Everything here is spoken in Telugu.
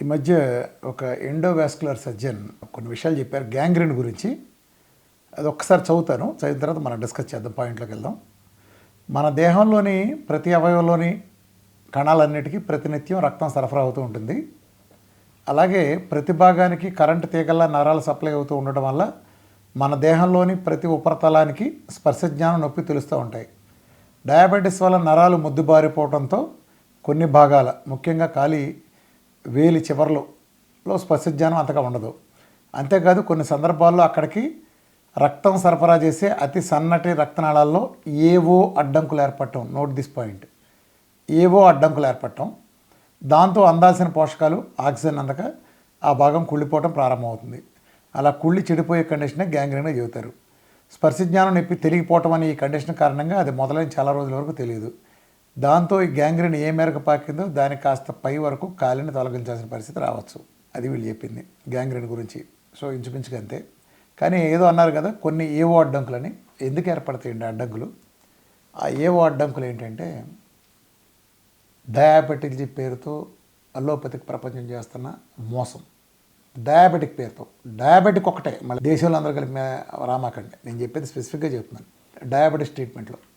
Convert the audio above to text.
ఈ మధ్య ఒక ఎండోవాస్కులర్ సర్జన్ కొన్ని విషయాలు చెప్పారు గ్యాంగ్రీన్ గురించి. అది ఒక్కసారి చదువుతాను, చదివిన తర్వాత మనం డిస్కస్ చేద్దాం, పాయింట్లోకి వెళ్దాం. మన దేహంలోని ప్రతి అవయవంలోని కణాలన్నిటికీ ప్రతినిత్యం రక్తం సరఫరా అవుతూ ఉంటుంది. అలాగే ప్రతి భాగానికి కరెంటు తీగల్లా నరాలు సప్లై అవుతూ ఉండటం వల్ల మన దేహంలోని ప్రతి ఉపరితలానికి స్పర్శ జ్ఞానం, నొప్పి తెలుస్తూ ఉంటాయి. డయాబెటీస్ వల్ల నరాలు ముద్దుబారిపోవడంతో కొన్ని భాగాల, ముఖ్యంగా కాలి వేలి చివర్లలో స్పర్శ జ్ఞానం అంతగా ఉండదు. అంతేకాదు కొన్ని సందర్భాల్లో అక్కడికి రక్తం సరఫరా చేసే అతి సన్నటి రక్తనాళాల్లో ఏవో అడ్డంకులు ఏర్పడటం, నోట్ దిస్ పాయింట్, ఏవో అడ్డంకులు ఏర్పడటం, దాంతో అందాల్సిన పోషకాలు ఆక్సిజన్ అందక ఆ భాగం కుళ్ళిపోవటం ప్రారంభమవుతుంది. అలా కుళ్ళి చెడిపోయే కండిషనే గ్యాంగ్రీన్గా చెబుతారు. స్పర్శ జ్ఞానం నొప్పి తెలిగిపోవటం అనే ఈ కండిషన్ కారణంగా అది మొదలైన చాలా రోజుల వరకు తెలియదు. దాంతో ఈ గ్యాంగ్రీన్ ఏ మేరకు పాకిందో దానికి కాస్త పై వరకు కాలిని తొలగించాల్సిన పరిస్థితి రావచ్చు. అది వీళ్ళు చెప్పింది గ్యాంగ్రీన్ గురించి. సో ఇంచుమించుగా అంతే. కానీ ఏదో అన్నారు కదా, కొన్ని ఏవో అడ్డంకులని. ఎందుకు ఏర్పడతాయండి అడ్డంకులు? ఆ ఏవో అడ్డంకులు ఏంటంటే, డయాబెటిక్ పేరుతో అల్లోపతిక్ ప్రపంచం చేస్తున్న మోసం. డయాబెటిక్ పేరుతో, డయాబెటిక్ ఒకటే, మళ్ళీ దేశంలో అందరూ కలిపి రామాకండి, నేను చెప్పేది స్పెసిఫిక్గా చెప్తున్నాను. డయాబెటిస్ ట్రీట్మెంట్లో